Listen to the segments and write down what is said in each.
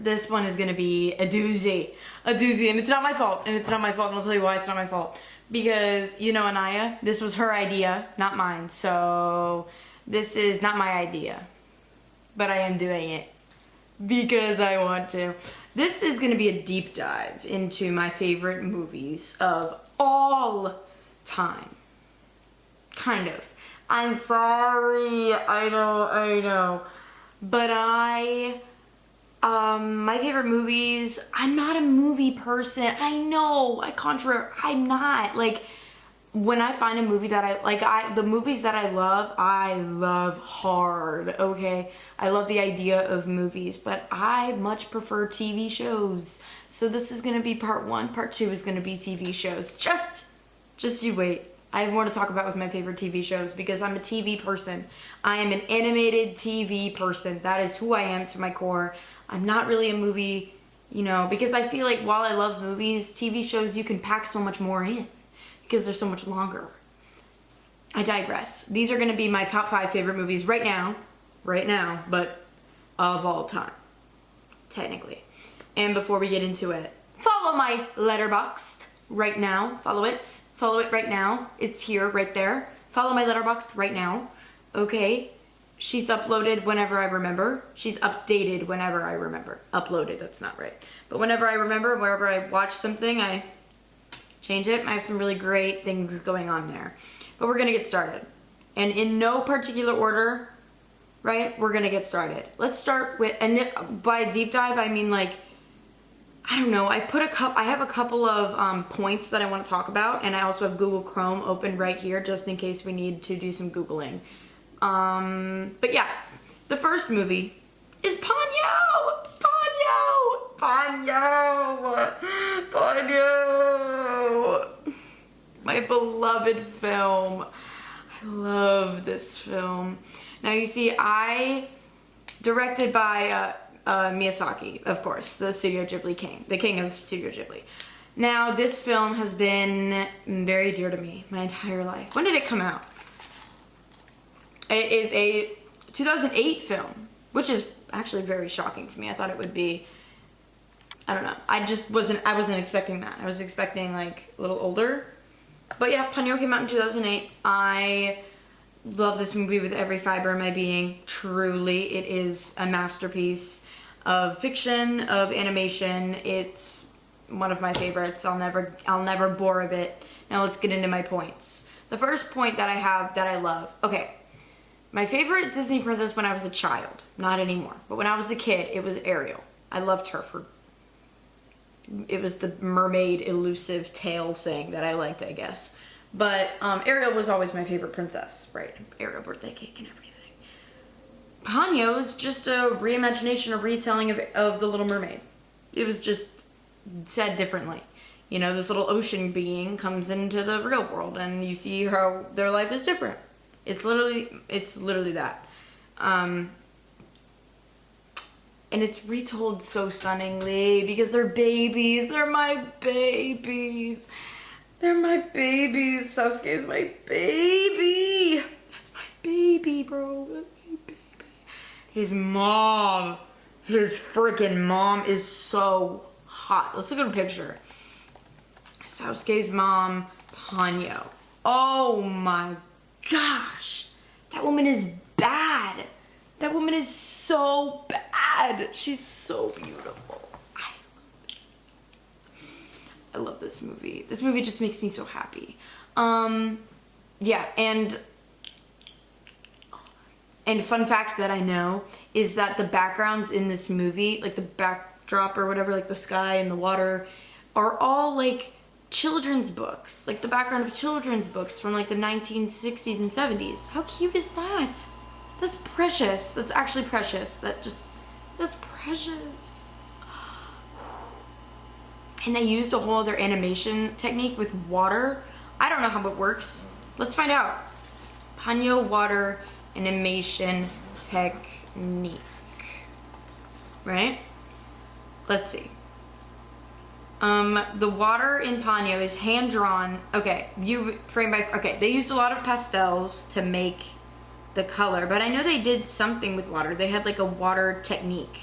This one is gonna be a doozy. A doozy, and it's not my fault, and I'll tell you why it's not my fault. Because, you know Anaya, this was her idea, not mine, so this is not my idea. But I am doing it because I want to. This is gonna be a deep dive into my favorite movies of all time. Kind of. I'm sorry, I know. But my favorite movies, I'm not a movie person. I know, I'm not. Like, when I find a movie that the movies that I love hard, okay? I love the idea of movies, but I much prefer TV shows. So this is gonna be part 1. Part 2 is gonna be TV shows. Just you wait. I have more to talk about with my favorite TV shows because I'm a TV person. I am an animated TV person. That is who I am to my core. I'm not really a movie, you know, because I feel like while I love movies, TV shows, you can pack so much more in because they're so much longer. I digress. These are gonna be my top 5 favorite movies right now, but of all time, technically. And before we get into it, follow my Letterboxd right now. Follow it right now. It's here, right there. Follow my Letterboxd right now. Okay. She's uploaded whenever I remember. She's updated whenever I remember. Uploaded, that's not right. But whenever I remember, wherever I watch something, I change it. I have some really great things going on there. But we're gonna get started. And in no particular order, right? We're gonna get started. Let's start with, and by deep dive, I mean like, I don't know, I have a couple of points that I want to talk about, and I also have Google Chrome open right here just in case we need to do some Googling. But yeah, the first movie is Ponyo! My beloved film. I love this film. Now you see, directed by Miyazaki, of course, the Studio Ghibli king, the king of Studio Ghibli. Now, this film has been very dear to me my entire life. When did it come out? It is a 2008 film, which is actually very shocking to me. I thought it would be, I don't know. I wasn't expecting that. I was expecting like a little older. But yeah, Ponyo came out in 2008. I love this movie with every fiber of my being. Truly, it is a masterpiece of fiction, of animation. It's one of my favorites. I'll never bore of it. Now let's get into my points. The first point that I have that I love. Okay, my favorite Disney princess when I was a child, not anymore, but when I was a kid, it was Ariel. I loved her it was the mermaid elusive tail thing that I liked, I guess. But Ariel was always my favorite princess, right? Ariel birthday cake and everything. Ponyo is just a reimagination, a retelling of The Little Mermaid. It was just said differently. You know, this little ocean being comes into the real world and you see how their life is different. It's literally that. And it's retold so stunningly because they're babies. They're my babies. They're my babies. Sasuke is my baby. That's my baby, bro. That's my baby. His freaking mom is so hot. Let's look at a picture. Sasuke's mom, Ponyo. Oh my gosh. That woman is bad. That woman is so bad. She's so beautiful. I love this movie. This movie just makes me so happy. Yeah, and fun fact that I know is that the backgrounds in this movie, like the backdrop or whatever, like the sky and the water, are all like children's books. Like the background of children's books from like the 1960s and 70s. How cute is that? That's precious. That's actually precious. That's precious. And they used a whole other animation technique with water. I don't know how it works. Let's find out. Ponyo water animation technique. Right? Let's see. The water in Ponyo is hand drawn. Okay, they used a lot of pastels to make the color, but I know they did something with water. They had like a water technique.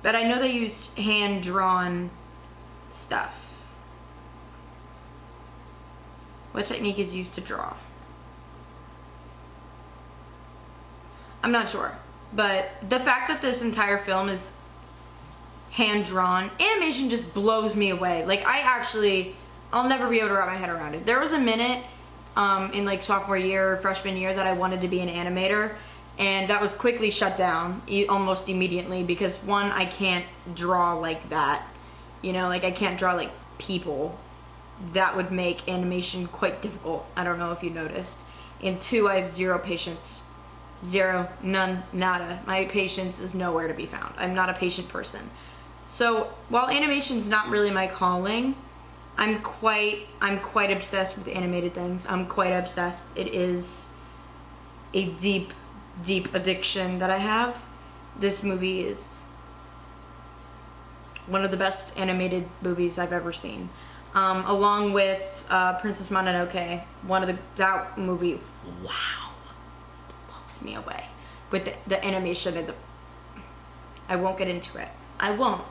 But I know they used hand-drawn stuff. What technique is used to draw? I'm not sure. But the fact that this entire film is hand-drawn, animation just blows me away. Like, I'll never be able to wrap my head around it. There was a minute in like sophomore year, freshman year, that I wanted to be an animator, and that was quickly shut down almost immediately because one, I can't draw like that. You know, like I can't draw like people. That would make animation quite difficult. I don't know if you noticed. And two, I have zero patience. Zero, none, nada. My patience is nowhere to be found. I'm not a patient person. So while animation's not really my calling, I'm quite obsessed with animated things. I'm quite obsessed. It is a deep, deep addiction that I have. This movie is one of the best animated movies I've ever seen. Along with Princess Mononoke, that movie, wow, blows me away. With the animation and I won't get into it. I won't.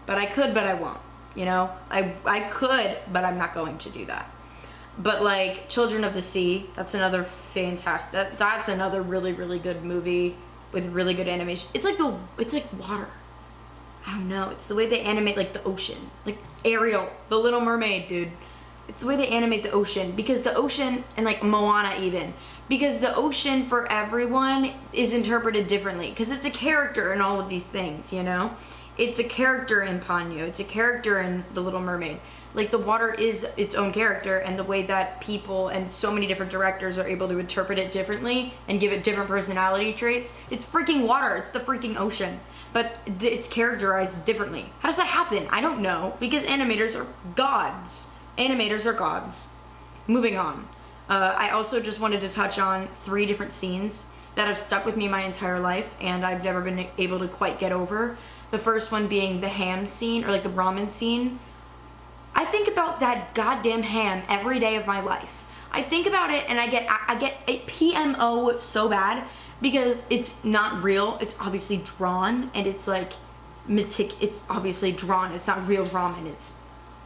But I could, but I won't. You know, I could, but I'm not going to do that. But like Children of the Sea, that's another fantastic. That's another really, really good movie with really good animation. It's like water. I don't know. It's the way they animate like the ocean, like Ariel, the Little Mermaid, dude. It's the way they animate the ocean, because the ocean, and like Moana even, because the ocean for everyone is interpreted differently, because it's a character in all of these things, you know. It's a character in Ponyo. It's a character in The Little Mermaid. Like, the water is its own character, and the way that people and so many different directors are able to interpret it differently and give it different personality traits. It's freaking water. It's the freaking ocean. But it's characterized differently. How does that happen? I don't know. Because animators are gods. Animators are gods. Moving on. I also just wanted to touch on 3 different scenes that have stuck with me my entire life, and I've never been able to quite get over. The first one being the ham scene, or like the ramen scene. I think about that goddamn ham every day of my life. I think about it and I get a PMO so bad because it's not real. It's obviously drawn, and it's like it's obviously drawn. It's not real ramen. It's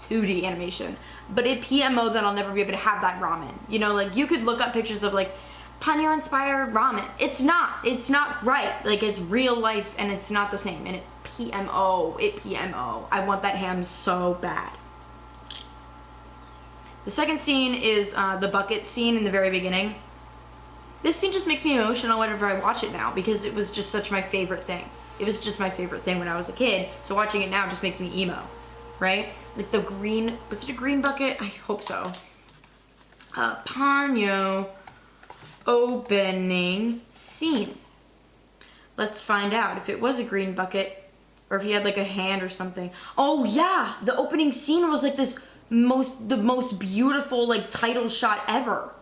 2D animation. But it PMO that I'll never be able to have that ramen. You know, like you could look up pictures of like Ponyo inspired ramen. It's not right. Like, it's real life and it's not the same. And it PMO. I want that ham so bad. The second scene is the bucket scene in the very beginning. This scene just makes me emotional whenever I watch it now, because it was just such my favorite thing. It was just my favorite thing when I was a kid, so watching it now just makes me emo, right? Like the green, was it a green bucket? I hope so. Ponyo opening scene. Let's find out if it was a green bucket or if he had like a hand or something. Oh yeah, the opening scene was like the most beautiful like title shot ever.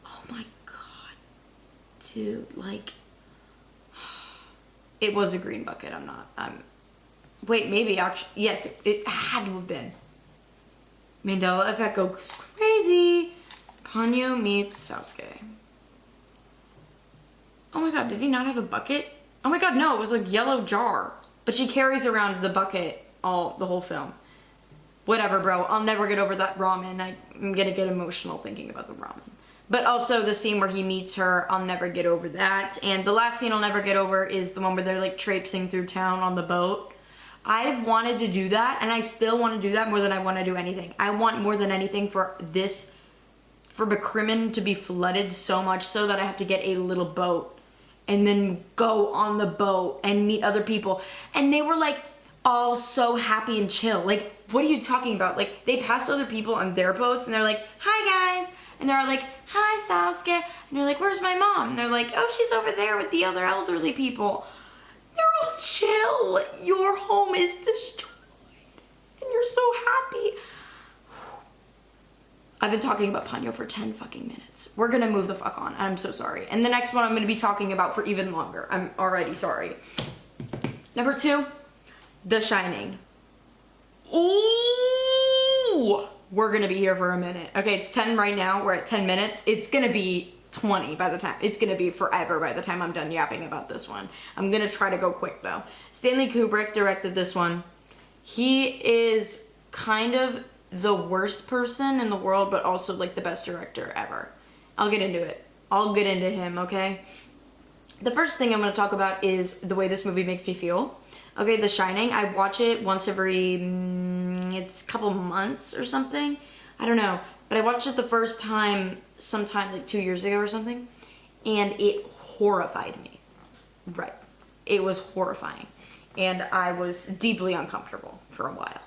Oh my god, dude, like it was a green bucket. Wait, maybe actually, yes, it had to have been. Mandela effect goes crazy. Ponyo meets Sasuke. Oh my god, did he not have a bucket? Oh my god, no, it was a yellow jar. But she carries around the bucket the whole film. Whatever, bro. I'll never get over that ramen. I'm gonna get emotional thinking about the ramen. But also the scene where he meets her, I'll never get over that. And the last scene I'll never get over is the one where they're like traipsing through town on the boat. I've wanted to do that, and I still want to do that more than I want to do anything. I want more than anything for Bakrimen to be flooded so much so that I have to get a little boat and then go on the boat and meet other people. And they were like all so happy and chill. Like, what are you talking about? Like, they passed other people on their boats and they're like, hi guys. And they're like, hi Sasuke. And they're like, where's my mom? And they're like, oh, she's over there with the other elderly people. They're all chill. Your home is destroyed and you're so happy. I've been talking about Ponyo for 10 fucking minutes. We're gonna move the fuck on. I'm so sorry. And the next one I'm gonna be talking about for even longer. I'm already sorry. Number 2, The Shining. Ooh! We're gonna be here for a minute. Okay, it's 10 right now. We're at 10 minutes. It's gonna be 20 by the time. It's gonna be forever by the time I'm done yapping about this one. I'm gonna try to go quick though. Stanley Kubrick directed this one. He is kind of the worst person in the world, but also like the best director ever. I'll get into it. I'll get into him, okay? The first thing I'm gonna talk about is the way this movie makes me feel. Okay, The Shining, I watch it once every, it's a couple months or something. I don't know, but I watched it the first time sometime like 2 years ago or something, and it horrified me. Right, it was horrifying. And I was deeply uncomfortable for a while.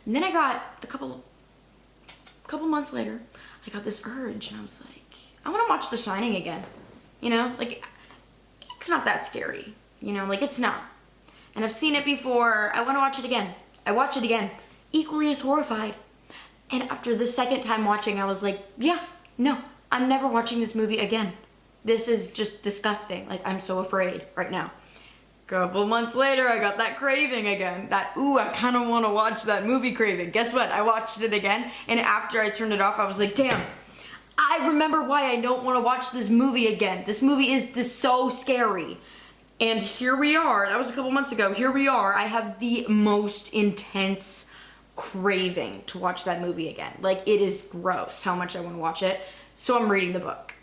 And then I got a couple months later, I got this urge and I was like, I wanna watch The Shining again. You know, like, it's not that scary. You know, like it's not. And I've seen it before, I wanna watch it again. I watch it again, equally as horrified. And after the second time watching, I was like, yeah, no, I'm never watching this movie again. This is just disgusting. Like, I'm so afraid right now. Couple months later, I got that craving again. That, ooh, I kind of want to watch that movie craving. Guess what? I watched it again, and after I turned it off, I was like, damn, I remember why I don't want to watch this movie again. This movie is so scary. And here we are. That was a couple months ago. Here we are. I have the most intense craving to watch that movie again. Like, it is gross how much I want to watch it. So I'm reading the book.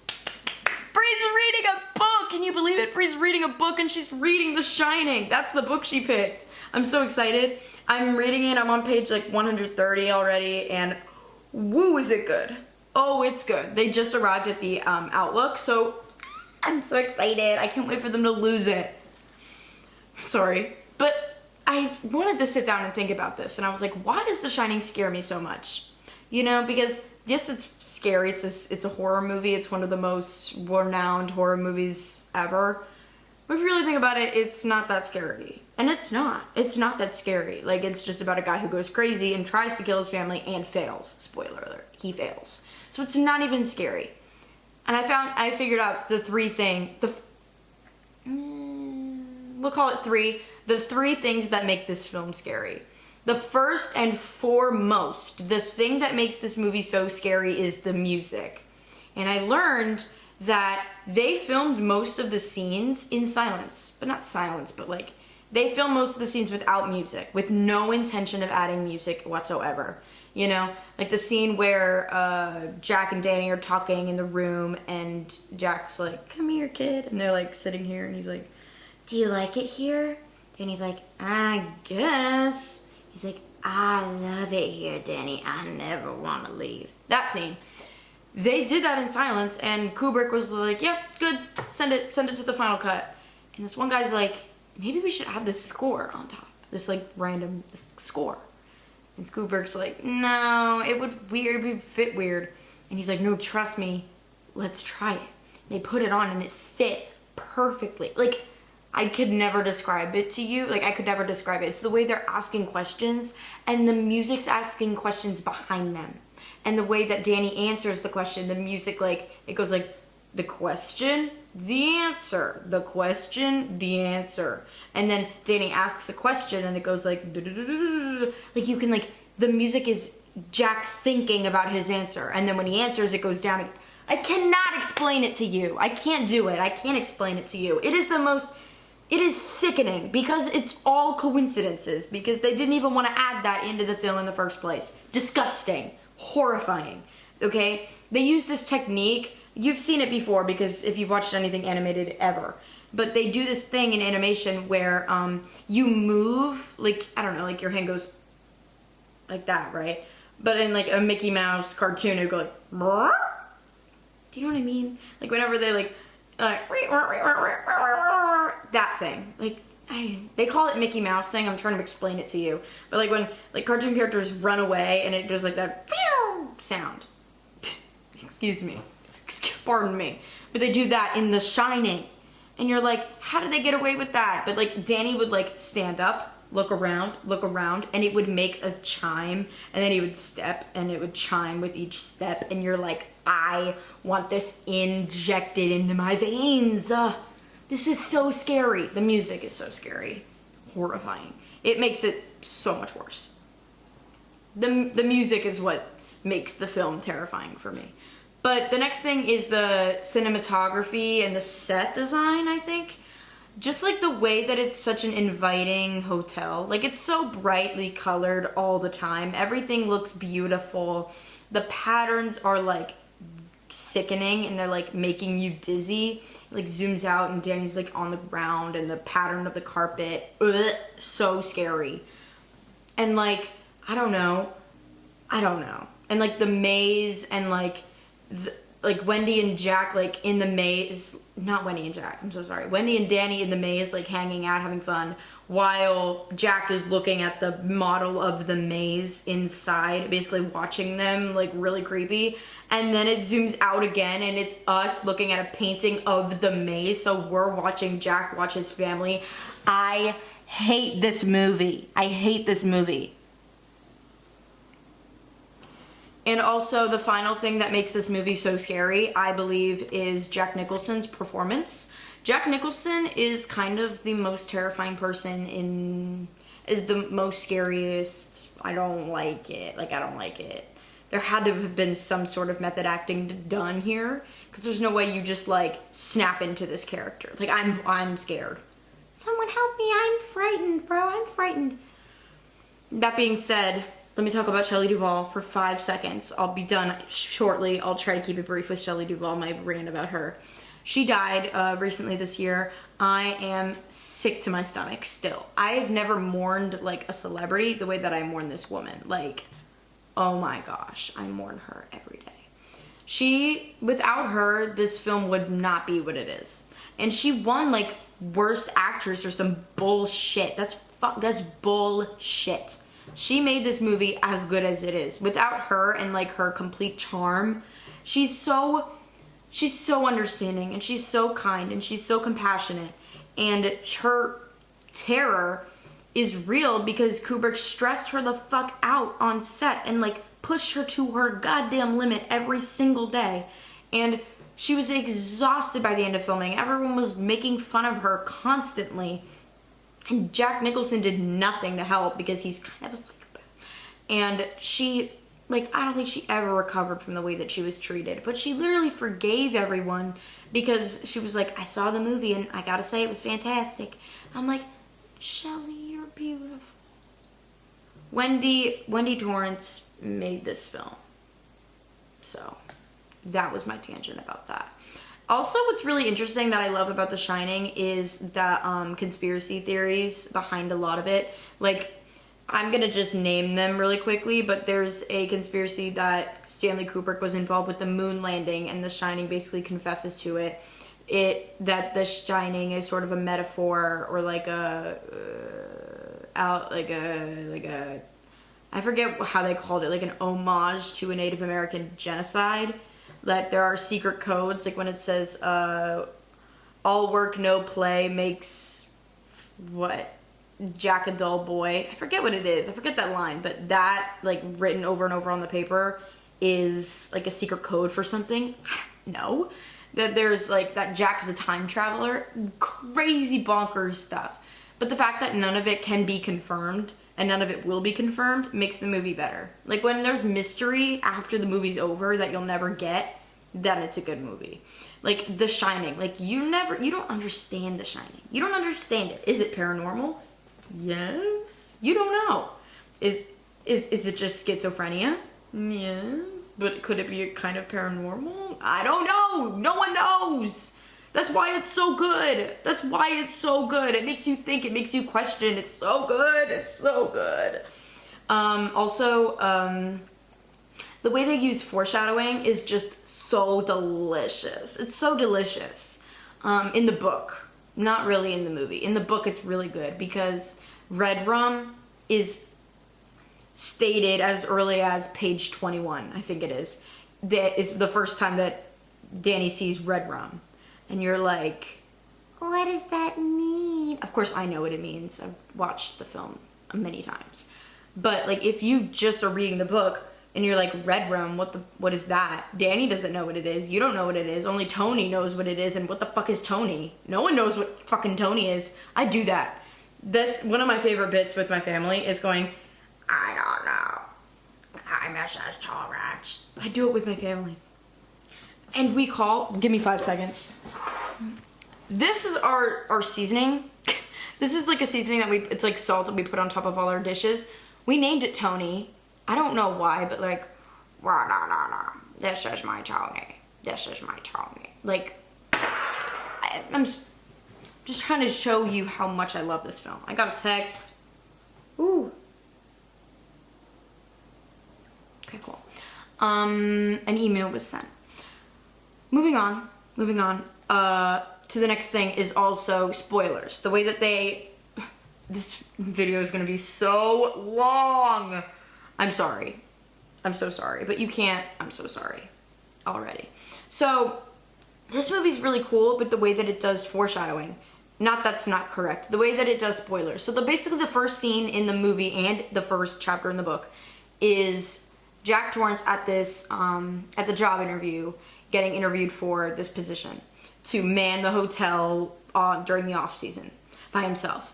Bree's reading a book! Can you believe it? Bree's reading a book and she's reading The Shining. That's the book she picked. I'm so excited. I'm reading it. I'm on page like 130 already, and woo, is it good. Oh, it's good. They just arrived at the Outlook, so I'm so excited. I can't wait for them to lose it. Sorry. But I wanted to sit down and think about this, and I was like, why does The Shining scare me so much? You know, because yes, it's scary. It's a horror movie. It's one of the most renowned horror movies ever. But if you really think about it, it's not that scary. And it's not. It's not that scary. Like, it's just about a guy who goes crazy and tries to kill his family and fails. Spoiler alert. He fails. So it's not even scary. And I figured out the three we'll call it three. The three things that make this film scary. The first and foremost, the thing that makes this movie so scary is the music. And I learned that they filmed most of the scenes in silence. But not silence, but like, they filmed most of the scenes without music, with no intention of adding music whatsoever. You know, like the scene where Jack and Danny are talking in the room and Jack's like, come here, kid. And they're like sitting here and he's like, do you like it here? And he's like, I guess. He's like, I love it here, Danny. I never want to leave. That scene. They did that in silence, and Kubrick was like, yeah, good. Send it to the final cut. And this one guy's like, maybe we should add this score on top. This like random score. And Kubrick's like, no, it would fit weird. And he's like, no, trust me. Let's try it. They put it on and it fit perfectly. Like, I could never describe it to you. Like, I could never describe it. It's the way they're asking questions, and the music's asking questions behind them. And the way that Danny answers the question, the music, like, it goes like, the question, the answer, the question, the answer. And then Danny asks a question, and it goes like, like, you can, like, the music is Jack thinking about his answer. And then when he answers, it goes down. I cannot explain it to you. I can't do it. I can't explain it to you. It is sickening because it's all coincidences, because they didn't even want to add that into the film in the first place. Disgusting. Horrifying. Okay? They use this technique. You've seen it before because if you've watched anything animated ever. But they do this thing in animation where you move, like, I don't know, like your hand goes like that, right? But in like a Mickey Mouse cartoon, it would go like, brrr. Do you know what I mean? Like whenever they like that thing. Like, they call it Mickey Mouse thing. I'm trying to explain it to you. But like when like cartoon characters run away and it does like that sound. Excuse me. Pardon me. But they do that in The Shining. And you're like, how did they get away with that? But like Danny would like stand up, look around, and it would make a chime, and then he would step and it would chime with each step, and you're like, I want this injected into my veins. This is so scary. The music is so scary. Horrifying. It makes it so much worse. The music is what makes the film terrifying for me. But the next thing is the cinematography and the set design, I think. Just like the way that it's such an inviting hotel. Like, it's so brightly colored all the time. Everything looks beautiful. The patterns are like sickening and they're like making you dizzy. It, like, zooms out and Danny's like on the ground and the pattern of the carpet. Ugh, so scary. And like, I don't know. And like the maze and like like Wendy and Jack like in the maze, not Wendy and Jack, I'm so sorry. Wendy and Danny in the maze like hanging out, having fun, while Jack is looking at the model of the maze inside, basically watching them, like really creepy. And then it zooms out again and it's us looking at a painting of the maze. So we're watching Jack watch his family. I hate this movie. I hate this movie. And also the final thing that makes this movie so scary, I believe, is Jack Nicholson's performance. Jack Nicholson is kind of the most terrifying person is the most scariest. I don't like it. Like, I don't like it. There had to have been some sort of method acting done here, because there's no way you just like snap into this character. Like, I'm scared. Someone help me, I'm frightened, bro, I'm frightened. That being said, let me talk about Shelley Duvall for 5 seconds. I'll be done shortly. I'll try to keep it brief with Shelley Duvall, my rant about her. She died recently this year. I am sick to my stomach still. I've never mourned like a celebrity the way that I mourn this woman. Like, oh my gosh, I mourn her every day. Without her, this film would not be what it is. And she won like worst actress or some bullshit. That's bullshit. She made this movie as good as it is. Without her and like her complete charm, she's so understanding and she's so kind and she's so compassionate. And her terror is real because Kubrick stressed her the fuck out on set and like pushed her to her goddamn limit every single day. And she was exhausted by the end of filming. Everyone was making fun of her constantly. And Jack Nicholson did nothing to help because he's kind of a psychopath. And she, like, I don't think she ever recovered from the way that she was treated. But she literally forgave everyone because she was like, I saw the movie and I gotta say it was fantastic. I'm like, Shelley, you're beautiful. Wendy Torrance made this film. So that was my tangent about that. Also, what's really interesting that I love about The Shining is the conspiracy theories behind a lot of it. Like, I'm gonna just name them really quickly, but there's a conspiracy that Stanley Kubrick was involved with the moon landing, and The Shining basically confesses to it. That The Shining is sort of a metaphor or like I forget how they called it, like an homage to a Native American genocide. That there are secret codes, like when it says all work no play makes Jack a dull boy. I forget what it is. I forget that line, but that like written over and over on the paper is like a secret code for something. I don't know. That there's like that Jack is a time traveler. Crazy bonkers stuff. But the fact that none of it can be confirmed and none of it will be confirmed makes the movie better. Like when there's mystery after the movie's over that you'll never get, then it's a good movie. Like The Shining, like you don't understand The Shining. You don't understand it. Is it paranormal? Yes. You don't know. Is it just schizophrenia? Yes. But could it be a kind of paranormal? I don't know. No one knows. That's why it's so good. That's why it's so good. It makes you think. It makes you question. It's so good. It's so good. The way they use foreshadowing is just so delicious. It's so delicious. In the book, not really in the movie. In the book, it's really good because red rum is stated as early as page 21, I think it is. That is the first time that Danny sees red rum. And you're like, what does that mean? Of course, I know what it means. I've watched the film many times. But like, if you just are reading the book and you're like, red rum, what is that? Danny doesn't know what it is. You don't know what it is. Only Tony knows what it is. And what the fuck is Tony? No one knows what fucking Tony is. I do that. That's one of my favorite bits with my family is going, I don't know. I'm a tolerance. I do it with my family. And give me 5 seconds. This is our seasoning. This is like a seasoning that it's like salt that we put on top of all our dishes. We named it Tony. I don't know why, but like, this is my Tony. This is my Tony. Like, I'm just trying to show you how much I love this film. I got a text. Ooh. Okay, cool. An email was sent. Moving on. To the next thing is also spoilers. The way that this video is gonna be so long. I'm sorry. I'm so sorry, but you can't, I'm so sorry already. So, this movie's really cool, but the way that it does foreshadowing, that's not correct. The way that it does spoilers. So basically the first scene in the movie and the first chapter in the book is Jack Torrance at the job interview, getting interviewed for this position to man the hotel during the off season by himself.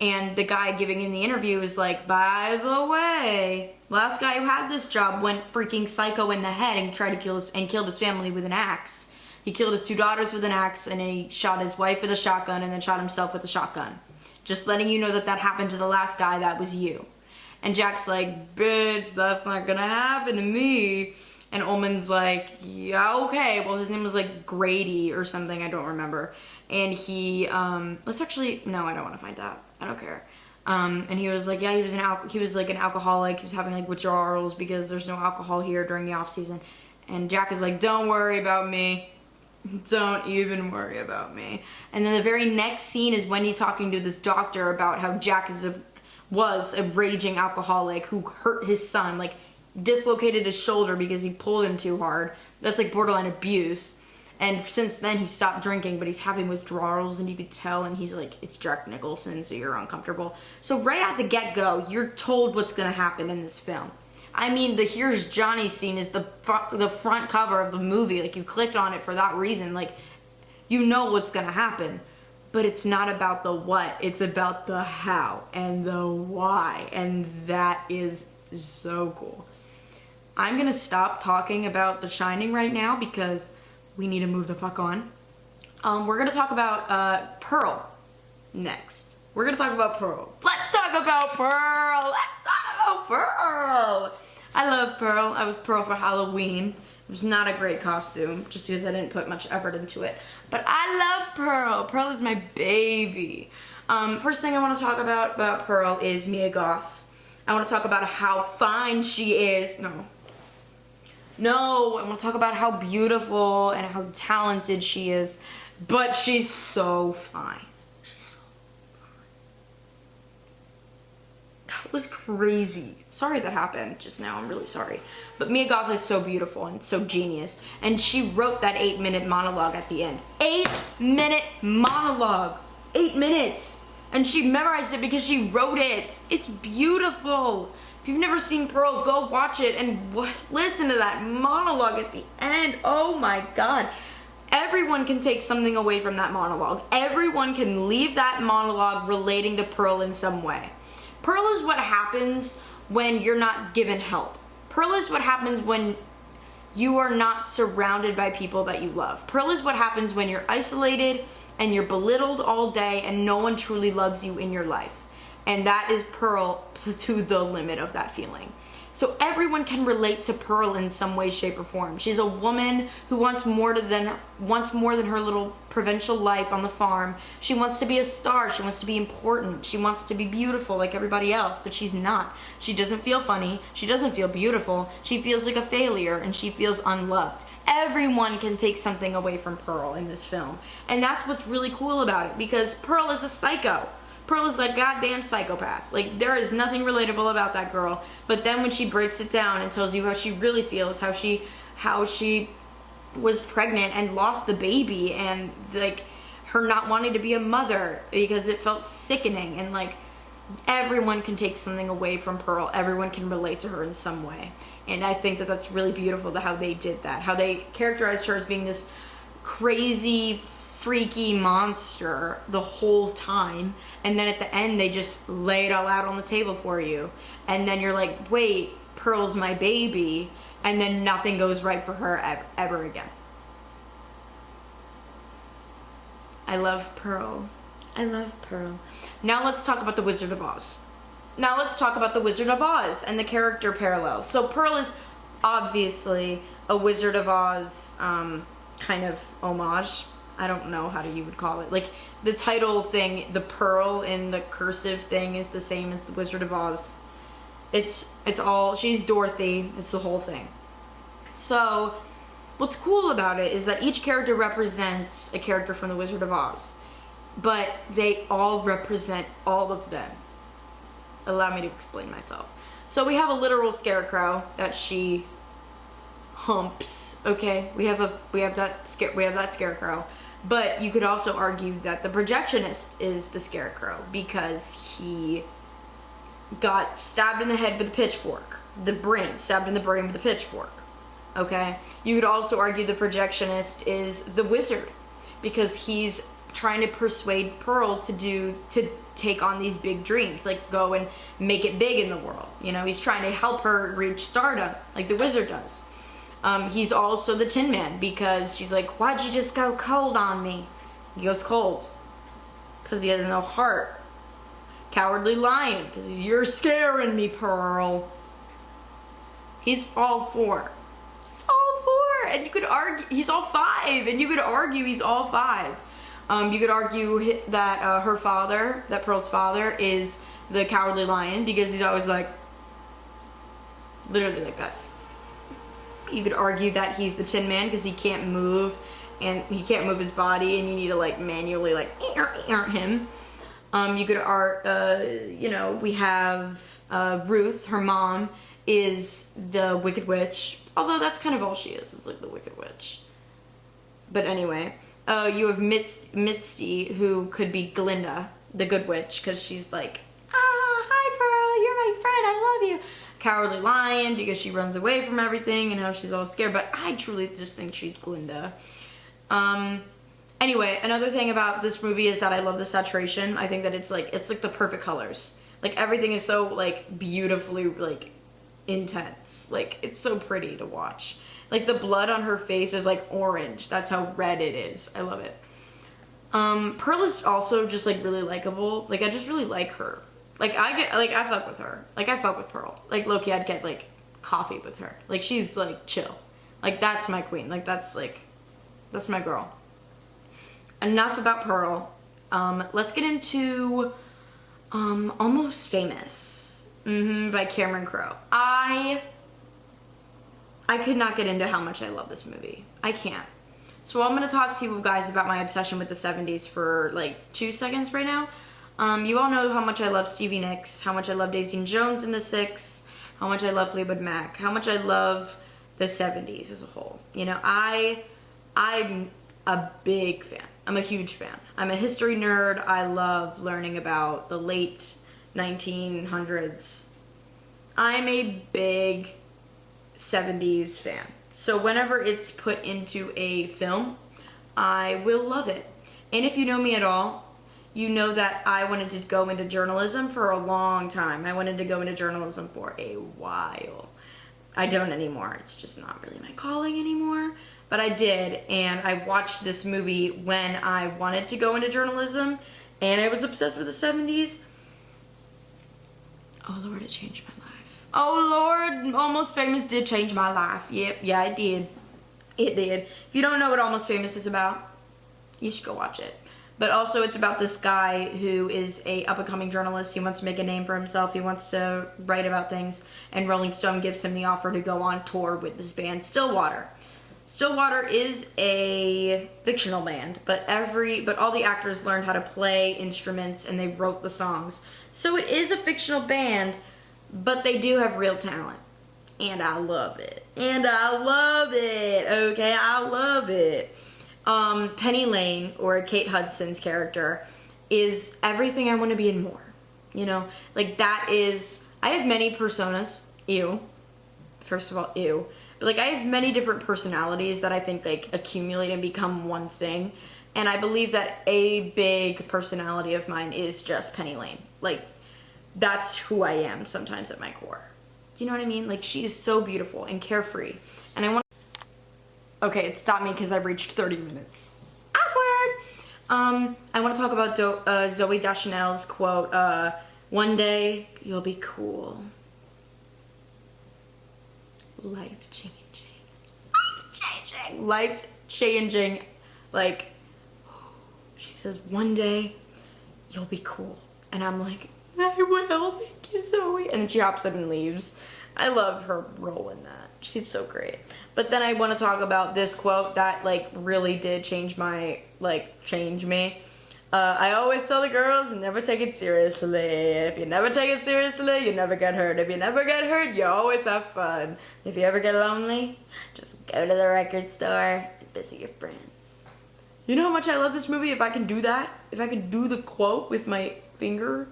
And the guy giving him the interview is like, by the way, last guy who had this job went freaking psycho in the head and tried to killed his family with an axe. He killed his 2 daughters with an axe, and he shot his wife with a shotgun, and then shot himself with a shotgun. Just letting you know that happened to the last guy, that was you. And Jack's like, bitch, that's not gonna happen to me. And Ullman's like, yeah, okay. Well, his name was like Grady or something, I don't remember. And he, let's actually, no, I don't want to find out. I don't care. And he was like, yeah, he was like an alcoholic. He was having like withdrawals because there's no alcohol here during the off season. And Jack is like, don't worry about me. Don't even worry about me. And then the very next scene is Wendy talking to this doctor about how Jack was a raging alcoholic who hurt his son, like dislocated his shoulder because he pulled him too hard. That's like borderline abuse. And since then he stopped drinking, but he's having withdrawals, and you could tell, and he's like, it's Jack Nicholson, so you're uncomfortable. So right at the get-go, you're told what's gonna happen in this film. I mean, the Here's Johnny scene is the front cover of the movie. Like, you clicked on it for that reason. Like, you know what's gonna happen. But it's not about the what, it's about the how and the why. And that is so cool. I'm gonna stop talking about The Shining right now because we need to move the fuck on. We're gonna talk about Pearl next. We're gonna talk about Pearl. Let's talk about Pearl! Let's talk about Pearl! I love Pearl. I was Pearl for Halloween. It was not a great costume, just because I didn't put much effort into it. But I love Pearl. Pearl is my baby. First thing I want to talk about Pearl is Mia Goth. I want to talk about how fine she is. No, I want to talk about how beautiful and how talented she is. But she's so fine. She's so fine. That was crazy. Sorry that happened just now. I'm really sorry. But Mia Goth is so beautiful and so genius. And she wrote that 8-minute monologue at the end. 8-minute monologue. 8 minutes. And she memorized it because she wrote it. It's beautiful. If you've never seen Pearl, go watch it and listen to that monologue at the end. Oh my God. Everyone can take something away from that monologue. Everyone can leave that monologue relating to Pearl in some way. Pearl is what happens when you're not given help. Pearl is what happens when you are not surrounded by people that you love. Pearl is what happens when you're isolated and you're belittled all day and no one truly loves you in your life. And that is Pearl to the limit of that feeling. So everyone can relate to Pearl in some way, shape, or form. She's a woman who wants more than her little provincial life on the farm. She wants to be a star. She wants to be important. She wants to be beautiful like everybody else, but she's not. She doesn't feel funny. She doesn't feel beautiful. She feels like a failure, and she feels unloved. Everyone can take something away from Pearl in this film. And that's what's really cool about it, because Pearl is a psycho. Pearl is a goddamn psychopath. Like, there is nothing relatable about that girl. But then when she breaks it down and tells you how she really feels, how she was pregnant and lost the baby, and like her not wanting to be a mother because it felt sickening, and like everyone can take something away from Pearl. Everyone can relate to her in some way. And I think that that's really beautiful, how they did that. How they characterized her as being this crazy, freaky monster the whole time, and then at the end they just lay it all out on the table for you, and then you're like, wait, Pearl's my baby, and then nothing goes right for her ever again. I love Pearl. I love Pearl. Now let's talk about the Wizard of Oz. Now let's talk about the Wizard of Oz and the character parallels. So Pearl is obviously a Wizard of Oz kind of homage. I don't know how you would call it. Like the title thing, the pearl in the cursive thing is the same as the Wizard of Oz. It's all, she's Dorothy. It's the whole thing. So what's cool about it is that each character represents a character from the Wizard of Oz, but they all represent all of them. Allow me to explain myself. So we have a literal scarecrow that she humps. Okay, we have that scarecrow, but you could also argue that the projectionist is the scarecrow because he got stabbed in the head with a pitchfork. The brain stabbed in the brain with a pitchfork. Okay, you could also argue the projectionist is the wizard because he's trying to persuade Pearl to take on these big dreams, like go and make it big in the world. You know, he's trying to help her reach stardom like the wizard does. He's also the Tin Man because she's like, why'd you just go cold on me? He goes cold because he has no heart. Cowardly Lion because you're scaring me, Pearl. He's all four. He's all four, and you could argue he's all five, and you could argue he's all five. You could argue that her father, that Pearl's father, is the Cowardly Lion because he's always like, literally like that. You could argue that he's the Tin Man because he can't move, and he can't move his body, and you need to like manually like him. You could you know, we have Ruth, her mom, is the Wicked Witch, although that's kind of all she is like the Wicked Witch. But anyway. You have Misty, who could be Glinda, the Good Witch, because she's like, hi Pearl, you're my friend, I love you. Cowardly Lion, because she runs away from everything and how she's all scared, but I truly just think she's Glinda. Anyway, another thing about this movie is that I love the saturation. I think that it's like the perfect colors. Like everything is so like beautifully like intense. Like it's so pretty to watch. Like the blood on her face is like orange. That's how red it is. I love it. Pearl is also just like really likable. Like I just really like her. Like I fuck with her. Like I fuck with Pearl. Like low-key I'd get like coffee with her. Like she's like chill. Like that's my queen. Like that's my girl. Enough about Pearl. Let's get into Almost Famous by Cameron Crowe. I could not get into how much I love this movie. I can't. So I'm going to talk to you guys about my obsession with the 70s for like 2 seconds right now. You all know how much I love Stevie Nicks, how much I love Daisy Jones in the Six, how much I love Fleetwood Mac, how much I love the 70s as a whole. You know, I'm a big fan. I'm a huge fan. I'm a history nerd. I love learning about the late 1900s. I'm a big 70s fan. So whenever it's put into a film, I will love it. And if you know me at all, you know that I wanted to go into journalism for a long time. I wanted to go into journalism for a while. I don't anymore. It's just not really my calling anymore. But I did, and I watched this movie when I wanted to go into journalism, and I was obsessed with the 70s. Oh Lord, it changed my life. Oh Lord, Almost Famous did change my life. Yep, yeah, it did. It did. If you don't know what Almost Famous is about, you should go watch it. But also it's about this guy who is a up-and-coming journalist. He wants to make a name for himself. He wants to write about things. And Rolling Stone gives him the offer to go on tour with this band, Stillwater. Stillwater is a fictional band, but all the actors learned how to play instruments and they wrote the songs. So it is a fictional band, but they do have real talent. And I love it. And I love it. Okay, I love it. Penny Lane, or Kate Hudson's character, is everything I want to be and more. You know, like that is, I have many personas. Ew. First of all, ew. But like I have many different personalities that I think like accumulate and become one thing. And I believe that a big personality of mine is just Penny Lane. Like that's who I am sometimes at my core. You know what I mean? Like she is so beautiful and carefree. And I want. Okay, it stopped me because I reached 30 minutes. Awkward. I want to talk about Zoe Deschanel's quote, one day you'll be cool. Life-changing. Life-changing. Life-changing. Like, she says, one day you'll be cool. And I'm like, I will, thank you, Zoe. And then she hops up and leaves. I love her role in that. She's so great. But then I want to talk about this quote that like really did change me. I always tell the girls, never take it seriously. If you never take it seriously, you never get hurt. If you never get hurt, you always have fun. If you ever get lonely, just go to the record store and visit your friends. You know how much I love this movie? If I can do that, if I can do the quote with my finger.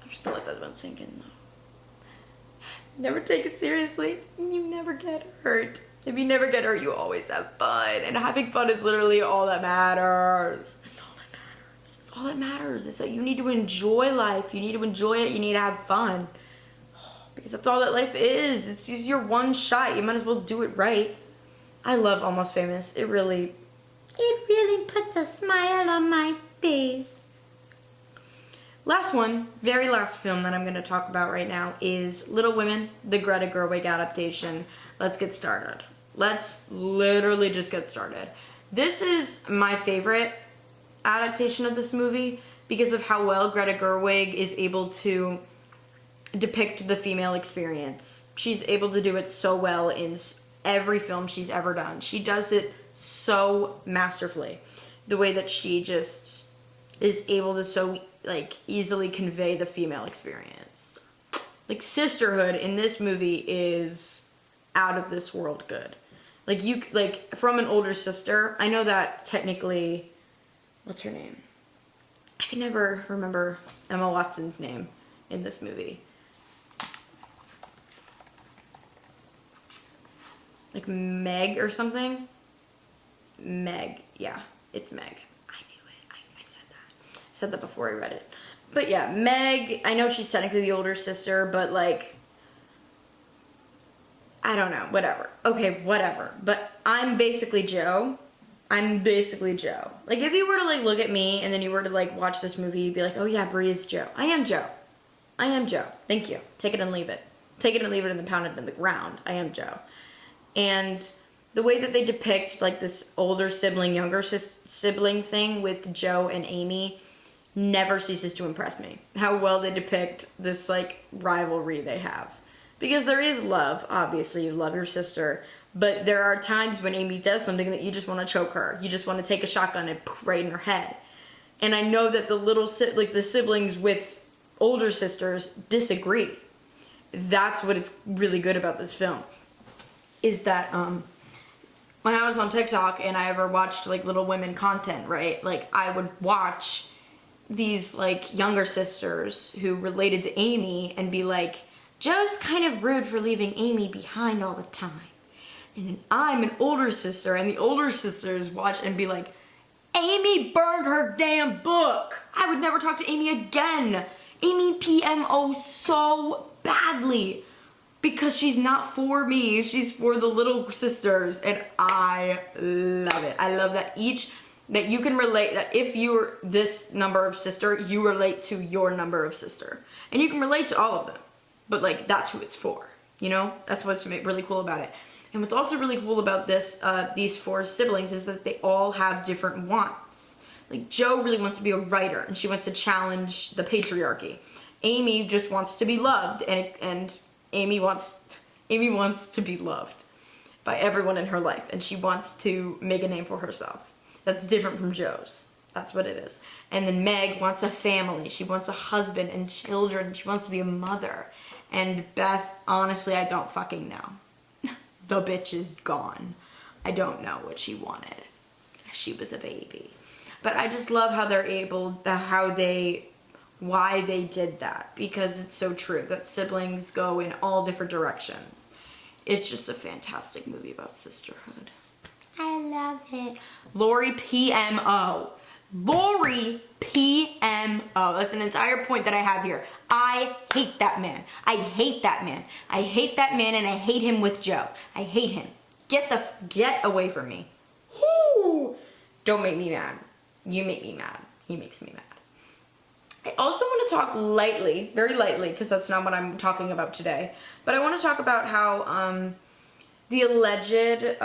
I'm just gonna let that one sink in though. Never take it seriously, you never get hurt. If you never get hurt, you always have fun. And having fun is literally all that matters. It's all that matters. It's that you need to enjoy life. You need to enjoy it. You need to have fun. Because that's all that life is. It's just your one shot. You might as well do it right. I love Almost Famous. It really puts a smile on my face. Last one, very last film that I'm going to talk about right now is Little Women, the Greta Gerwig adaptation. Let's get started. Let's literally just get started. This is my favorite adaptation of this movie because of how well Greta Gerwig is able to depict the female experience. She's able to do it so well in every film she's ever done. She does it so masterfully. The way that she just is able to so like easily convey the female experience. Like sisterhood in this movie is out of this world good. Like from an older sister, I know that technically, what's her name? I can never remember Emma Watson's name in this movie. Like Meg or something? Meg, yeah, it's Meg. I knew it, I said that. I said that before I read it. But yeah, Meg, I know she's technically the older sister, but like, I don't know, whatever. Okay, whatever. But I'm basically Joe. Like if you were to like look at me and then you were to like watch this movie, you'd be like, oh yeah, Brie is Joe. I am Joe. Thank you. Take it and leave it. Take it and leave it and pound it in the ground. I am Joe. And the way that they depict like this older sibling, younger sibling thing with Joe and Amy never ceases to impress me. How well they depict this like rivalry they have. Because there is love, obviously, you love your sister, but there are times when Amy does something that you just want to choke her. You just want to take a shotgun and poof right in her head. And I know that the siblings with older sisters disagree. That's what is really good about this film. Is that when I was on TikTok and I ever watched like Little Women content, right? Like I would watch these like younger sisters who related to Amy and be like, Joe's kind of rude for leaving Amy behind all the time. And then I'm an older sister and the older sisters watch and be like, Amy burned her damn book. I would never talk to Amy again. Amy PMO so badly because she's not for me. She's for the little sisters and I love it. I love that that you can relate, that if you're this number of sister, you relate to your number of sister. And you can relate to all of them. But like, that's who it's for, you know? That's what's really cool about it. And what's also really cool about these four siblings is that they all have different wants. Like Joe really wants to be a writer and she wants to challenge the patriarchy. Amy just wants to be loved and Amy wants to be loved by everyone in her life and she wants to make a name for herself. That's different from Joe's. That's what it is. And then Meg wants a family. She wants a husband and children. She wants to be a mother. And Beth, honestly, I don't fucking know. The bitch is gone. I don't know what she wanted. She was a baby. But I just love how they're able, why they did that. Because it's so true that siblings go in all different directions. It's just a fantastic movie about sisterhood. I love it. Lori PMO. Lori PMO. That's an entire point that I have here. I hate that man. I hate that man. I hate that man and I hate him with Joe. I hate him. Get away from me. Whoo! Don't make me mad. You make me mad. He makes me mad. I also want to talk lightly, very lightly, because that's not what I'm talking about today. But I want to talk about how the alleged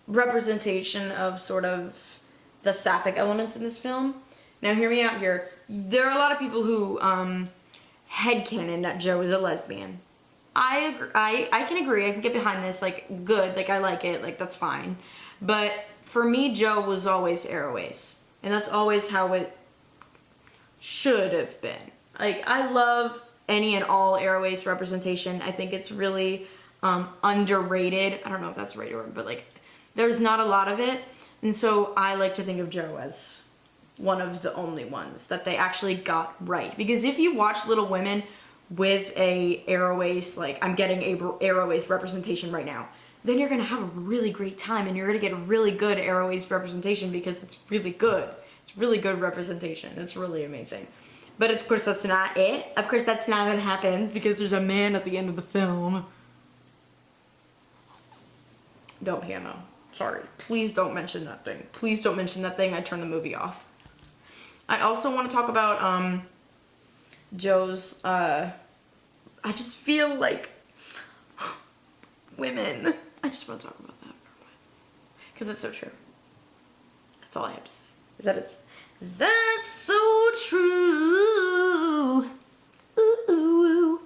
representation of sort of the sapphic elements in this film. Now, hear me out here. There are a lot of people who headcanon that Jo is a lesbian. I agree, I can agree. I can get behind this. Like, good. Like, I like it. Like, that's fine. But for me, Jo was always Airways, and that's always how it should have been. Like, I love any and all Airways representation. I think it's really underrated. I don't know if that's the right word, but like, there's not a lot of it. And so I like to think of Jo as one of the only ones that they actually got right. Because if you watch Little Women with a Airways, like I'm getting a Airways representation right now, then you're gonna have a really great time and you're gonna get a really good Airways representation because it's really good. It's really good representation. It's really amazing. But of course that's not it. Of course that's not what happens because there's a man at the end of the film. Don't piano. Sorry. Please don't mention that thing. Please don't mention that thing. I turn the movie off. I also want to talk about Jo's I just feel like women. I just want to talk about that because it's so true. That's all I have to say. Is that that's so true. Ooh.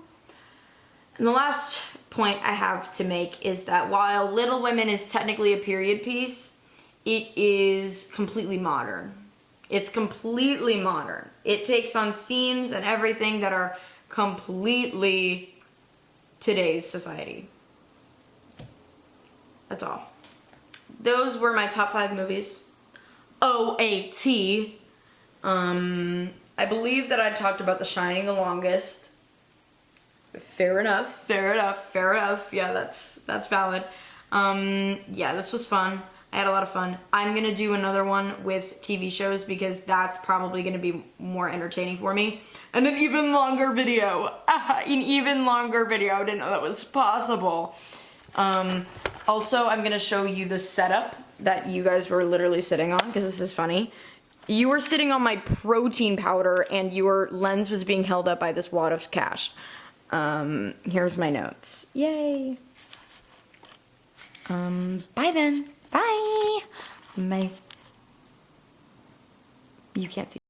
And the last point I have to make is that while Little Women is technically a period piece, it is completely modern. It's completely modern. It takes on themes and everything that are completely today's society. That's all. Those were my top 5 movies. OAT. I believe that I talked about The Shining the longest. Fair enough. Yeah, that's valid. Yeah, this was fun. I had a lot of fun. I'm gonna do another one with TV shows because that's probably gonna be more entertaining for me. And an even longer video. An even longer video. I didn't know that was possible. Also, I'm gonna show you the setup that you guys were literally sitting on because this is funny. You were sitting on my protein powder and your lens was being held up by this wad of cash. Here's my notes. Yay. Bye then. Bye. Bye. You can't see.